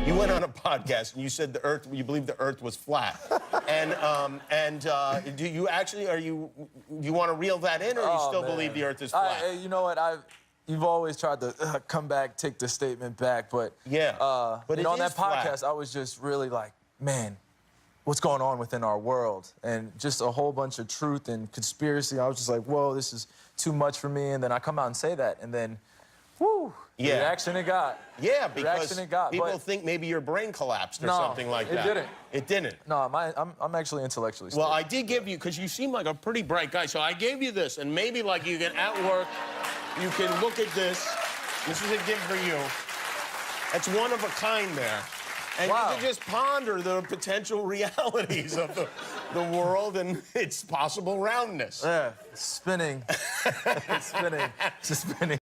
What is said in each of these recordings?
You went on a podcast and you said you believe the Earth was flat. Do you actually, do you want to reel that in, or you still believe the Earth is flat? You know what, you've always tried to come back, take the statement back, but yeah, but on that flat. podcast, I was just really like, man, what's going on within our world? And just a whole bunch of truth and conspiracy. I was just like, whoa, this is too much for me. And then I come out and say that, and then, whoo, the reaction it got. Yeah, because people think maybe your brain collapsed or something like that. It didn't. It didn't. No, I'm actually intellectually stable. Well, I did give you, because you seem like a pretty bright guy, so I gave you this, and maybe like you can, at work, you can look at this. This is a gift for you. That's one of a kind there. And you can just ponder the potential realities of the world and its possible roundness. Yeah, it's spinning. It's spinning. It's just spinning.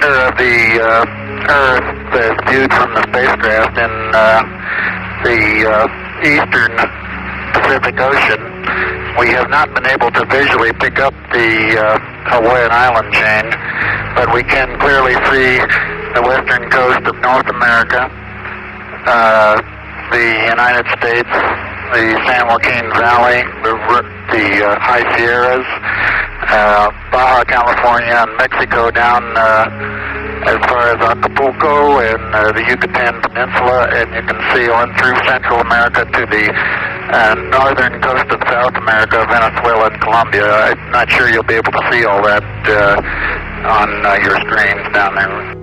Center of the Earth as viewed from the spacecraft in the eastern Pacific Ocean. We have not been able to visually pick up the Hawaiian island chain, but we can clearly see the western coast of North America, the United States, the San Joaquin Valley, the High Sierras, Baja California and Mexico down as far as Acapulco and the Yucatan Peninsula, and you can see on through Central America to the northern coast of South America, Venezuela, and Colombia. I'm not sure you'll be able to see all that on your screens down there.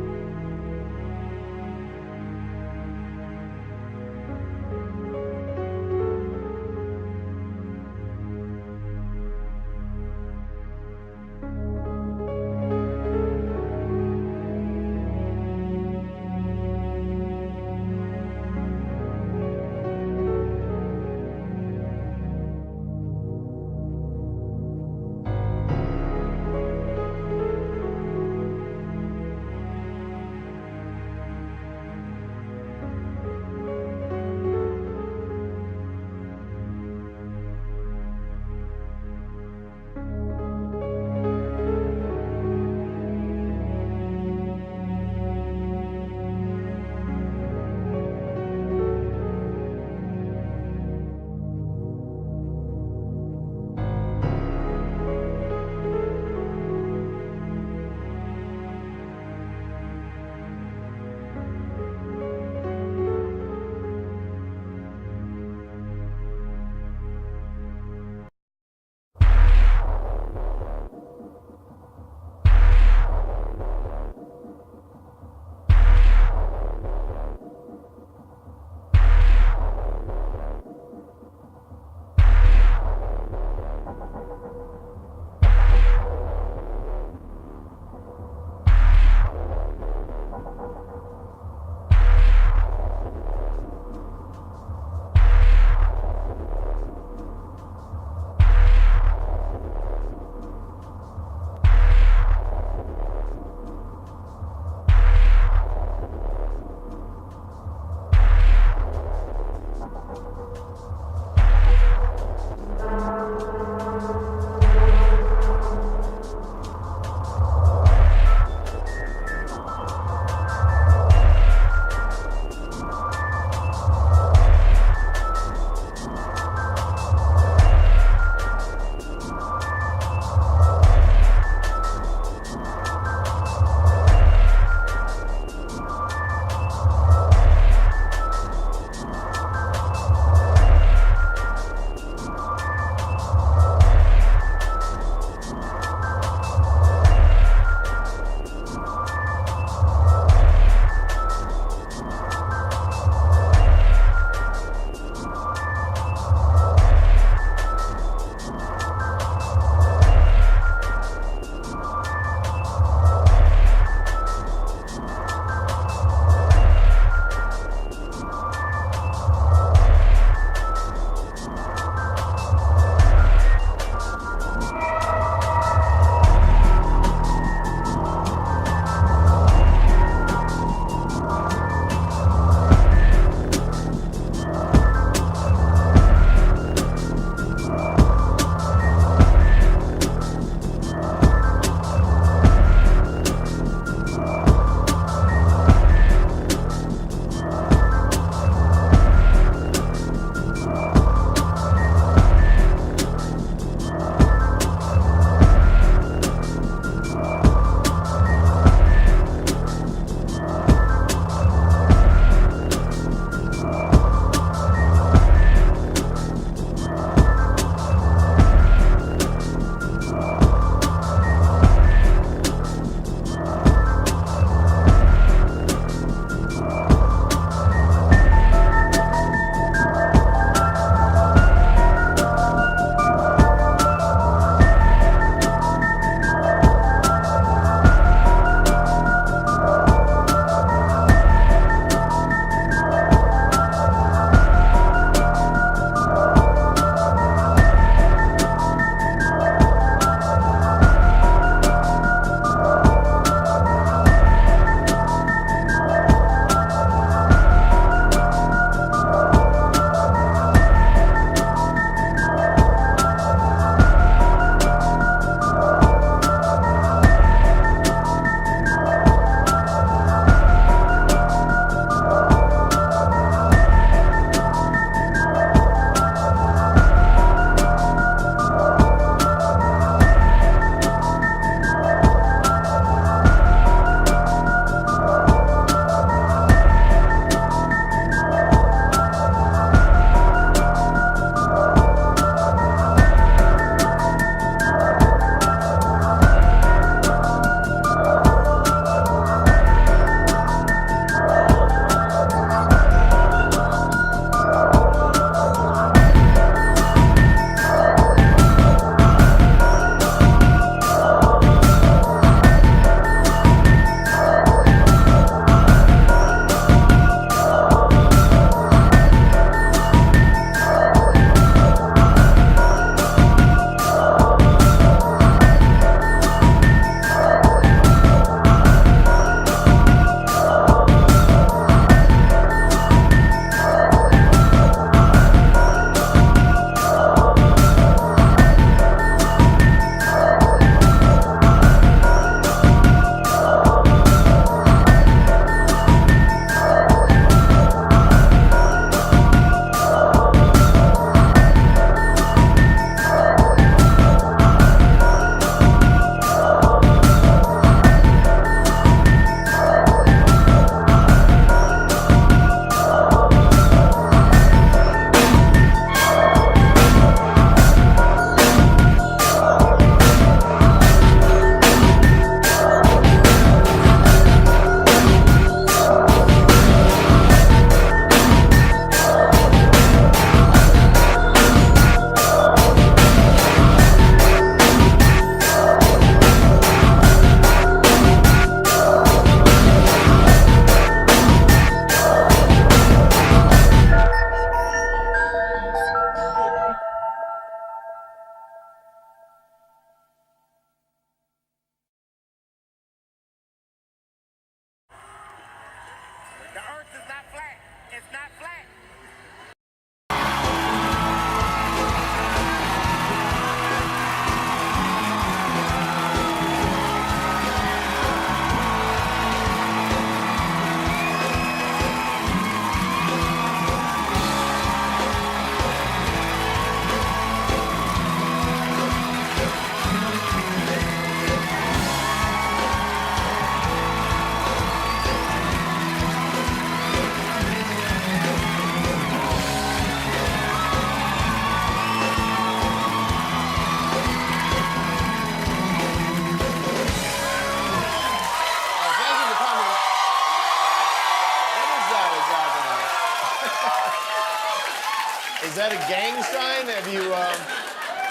Is that a gang sign? Have you,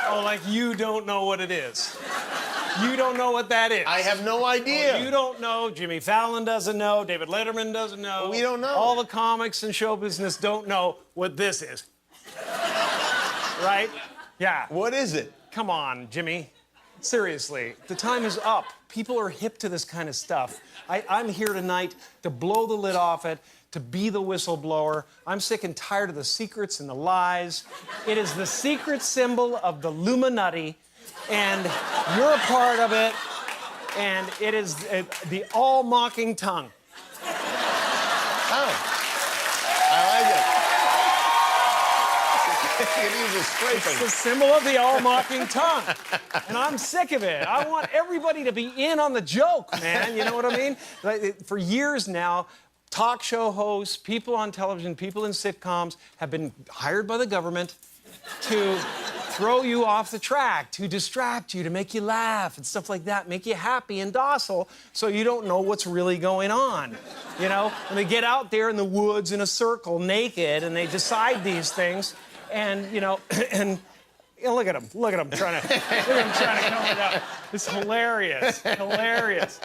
Oh, like you don't know what it is. You don't know what that is. I have no idea. You don't know. Jimmy Fallon doesn't know. David Letterman doesn't know. We don't know. All the comics and show business don't know what this is. Right? Yeah. What is it? Come on, Jimmy. Seriously, the time is up. People are hip to this kind of stuff. I'm here tonight to blow the lid off it, to be the whistleblower. I'm sick and tired of the secrets and the lies. It is the secret symbol of the Illuminati, and you're a part of it, and it is the all-mocking tongue. Oh. I like it. It is a scraping. It's the symbol of the all-mocking tongue. And I'm sick of it. I want everybody to be in on the joke, man. You know what I mean? For years now, talk show hosts, people on television, people in sitcoms have been hired by the government to throw you off the track, to distract you, to make you laugh and stuff like that, make you happy and docile so you don't know what's really going on. You know? And they get out there in the woods in a circle naked and they decide these things. And, you know, and you know, look at him trying to come it up. It's hilarious, hilarious.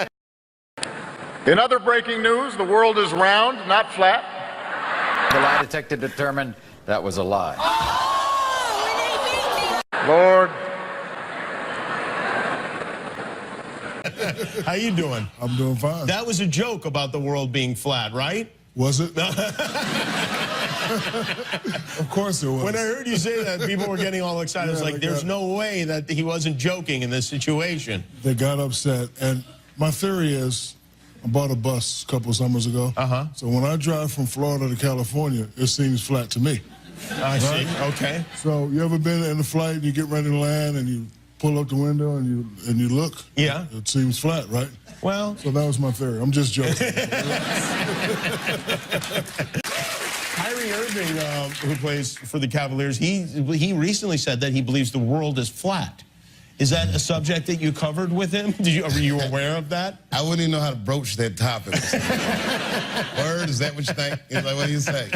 In other breaking news, the world is round, not flat. The lie detector determined that was a lie. Lord, How you doing? I'm doing fine. That was a joke about the world being flat, right? Was it? Of course it was. When I heard you say that, people were getting all excited. I was Yeah, like, they there's got- no way that he wasn't joking in this situation. They got upset. And my theory is, I bought a bus a couple of summers ago. Uh-huh. So when I drive from Florida to California, it seems flat to me. I see. Okay. So you ever been in a flight and you get ready to land and you pull up the window and you look? Yeah. It seems flat, right? Well, So that was my theory. I'm just joking. Kyrie Irving, who plays for the Cavaliers, he recently said that he believes the world is flat. Is that a subject that you covered with him? Were you aware of that? I wouldn't even know how to broach that topic. Word, is that what you think? He's like, what do you say?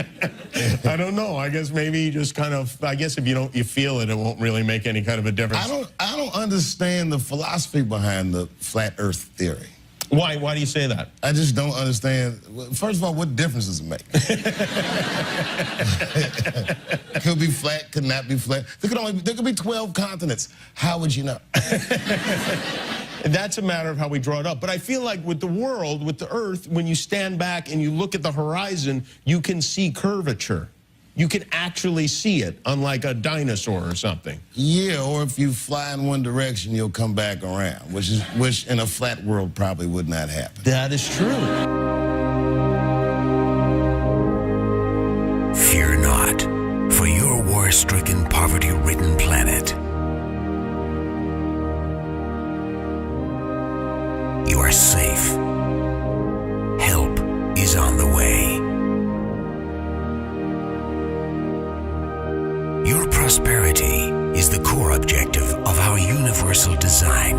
I don't know. I guess maybe you just kind of, I guess if you feel it, it won't really make any kind of a difference. I don't understand the philosophy behind the flat earth theory. Why? Why do you say that? I just don't understand. First of all, what difference does it make? Could be flat, could not be flat. There could be 12 continents. How would you know? That's a matter of how we draw it up. But I feel like with the world, with the earth, when you stand back and you look at the horizon, you can see curvature. You can actually see it, unlike a dinosaur or something. Yeah, or if you fly in one direction, you'll come back around, which in a flat world probably would not happen. That is true. Fear not, for your war-stricken, poverty-ridden planet. You are safe. Help is on the way. Your prosperity is the core objective of our universal design.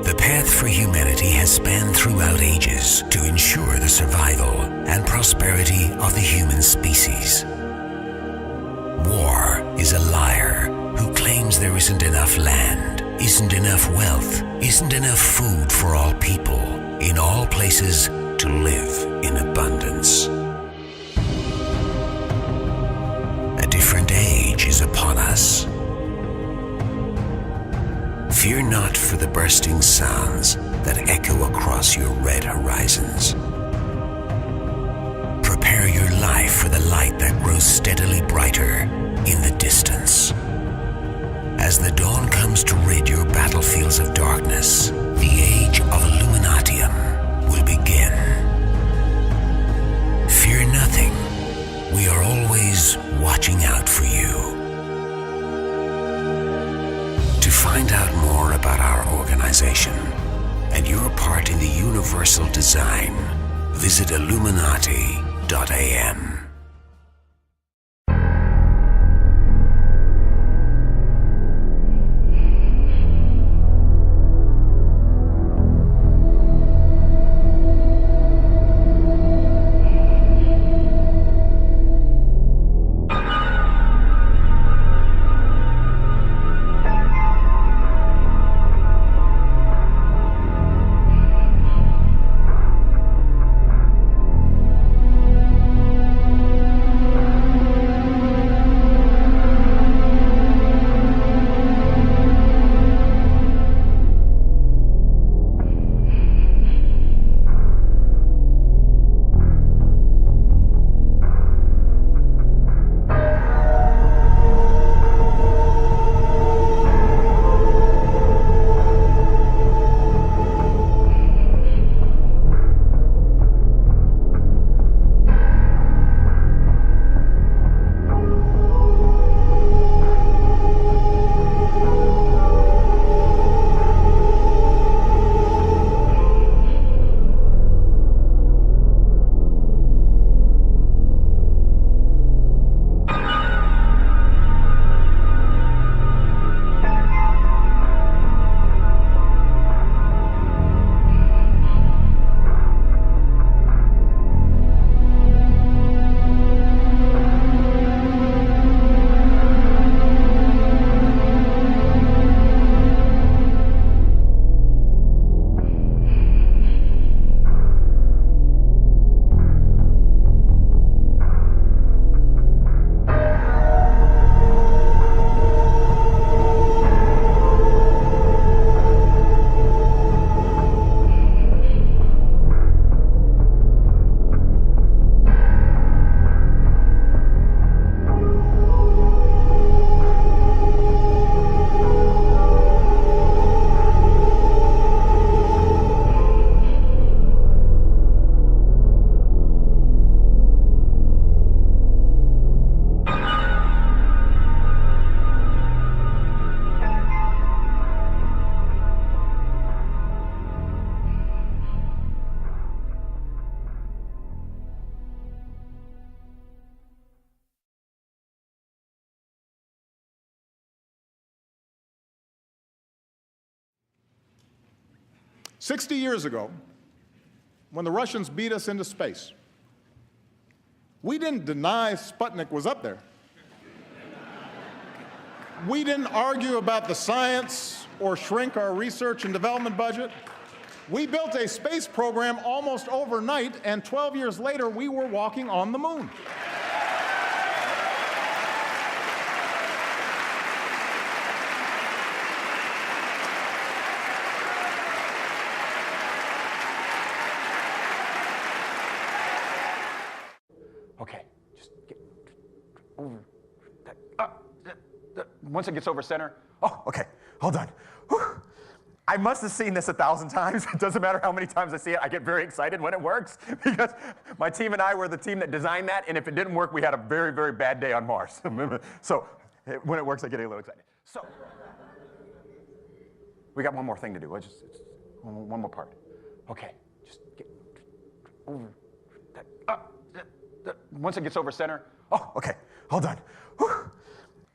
The path for humanity has spanned throughout ages to ensure the survival and prosperity of the human species. War is a liar who claims there isn't enough land, isn't enough wealth, isn't enough food for all people, in all places to live in abundance. A different age is upon us. Fear not for the bursting sounds that echo across your red horizons. Prepare your life for the light that grows steadily brighter in the distance. As the dawn comes to rid your battlefields of darkness, the age of Illuminatium will begin. Fear nothing. We are always watching out for you. To find out more about our organization and your part in the universal design, visit Illuminati.am. 60 years ago, when the Russians beat us into space, we didn't deny Sputnik was up there. We didn't argue about the science or shrink our research and development budget. We built a space program almost overnight, and 12 years later, we were walking on the moon. Okay, just get over that. Once it gets over center. Oh, okay, hold on. Whew. I must have seen this 1,000 times. It doesn't matter how many times I see it. I get very excited when it works because my team and I were the team that designed that, and if it didn't work, we had a very, very bad day on Mars. So when it works, I get a little excited. So we got one more thing to do. It's one more part. Okay, just get over that. Once it gets over center. Oh, okay, hold on. Whew.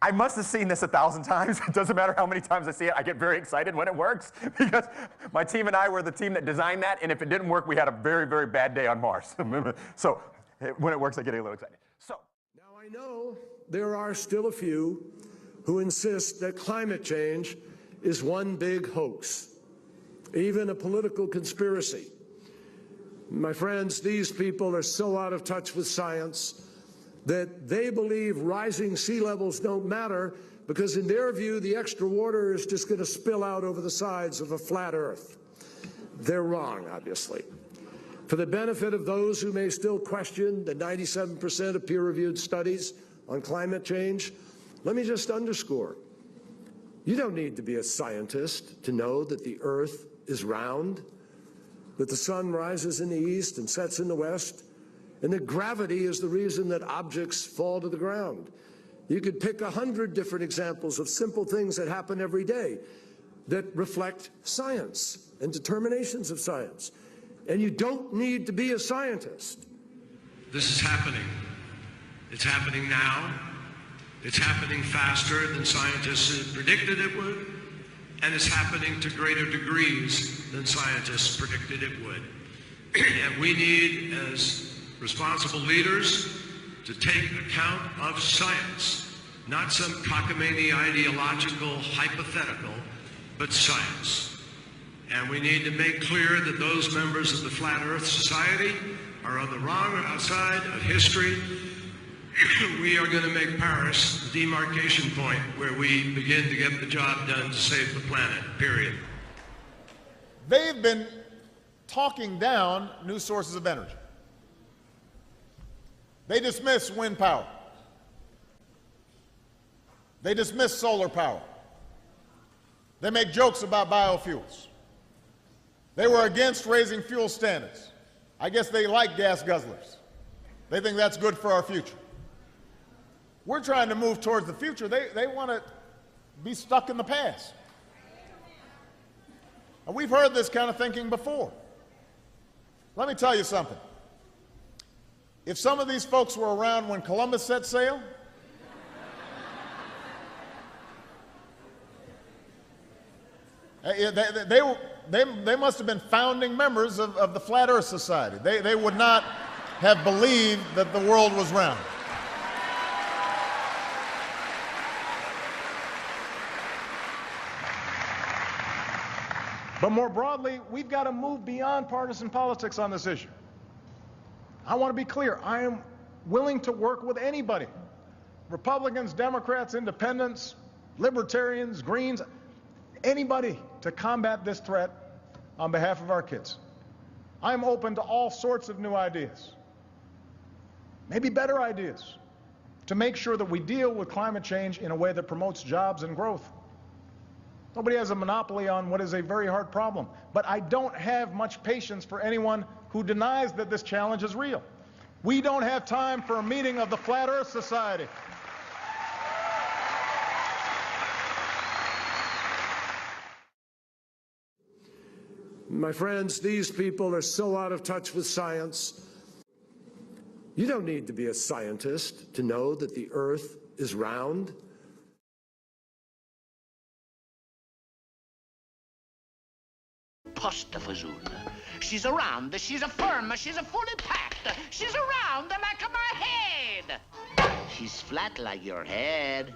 I must have seen this 1,000 times. It doesn't matter how many times I see it. I get very excited when it works because my team and I were the team that designed that, and if it didn't work, we had a very, very bad day on Mars. So when it works, I get a little excited. So now I know there are still a few who insist that climate change is one big hoax, even a political conspiracy. My friends, these people are so out of touch with science that they believe rising sea levels don't matter because in their view, the extra water is just going to spill out over the sides of a flat Earth. They're wrong, obviously. For the benefit of those who may still question the 97% of peer-reviewed studies on climate change, let me just underscore, you don't need to be a scientist to know that the Earth is round, that the sun rises in the east and sets in the west, and that gravity is the reason that objects fall to the ground. You could pick 100 different examples of simple things that happen every day that reflect science and determinations of science. And you don't need to be a scientist. This is happening. It's happening now. It's happening faster than scientists had predicted it would. And it's happening to greater degrees than scientists predicted it would. And we need, as responsible leaders, to take account of science, not some cockamamie ideological hypothetical, but science. And we need to make clear that those members of the Flat Earth Society are on the wrong side of history. We are going to make Paris the demarcation point where we begin to get the job done to save the planet, period. They've been talking down new sources of energy. They dismiss wind power. They dismiss solar power. They make jokes about biofuels. They were against raising fuel standards. I guess they like gas guzzlers. They think that's good for our future. We're trying to move towards the future. They want to be stuck in the past. And we've heard this kind of thinking before. Let me tell you something. If some of these folks were around when Columbus set sail, they must have been founding members of the Flat Earth Society. They would not have believed that the world was round. But more broadly, we've got to move beyond partisan politics on this issue. I want to be clear. I am willing to work with anybody. Republicans, Democrats, Independents, Libertarians, Greens, anybody to combat this threat on behalf of our kids. I'm open to all sorts of new ideas, maybe better ideas, to make sure that we deal with climate change in a way that promotes jobs and growth. Nobody has a monopoly on what is a very hard problem. But I don't have much patience for anyone who denies that this challenge is real. We don't have time for a meeting of the Flat Earth Society. My friends, these people are so out of touch with science. You don't need to be a scientist to know that the Earth is round. Postafazoon. She's around, she's a firm, she's a fully packed. She's around like my head. She's flat like your head.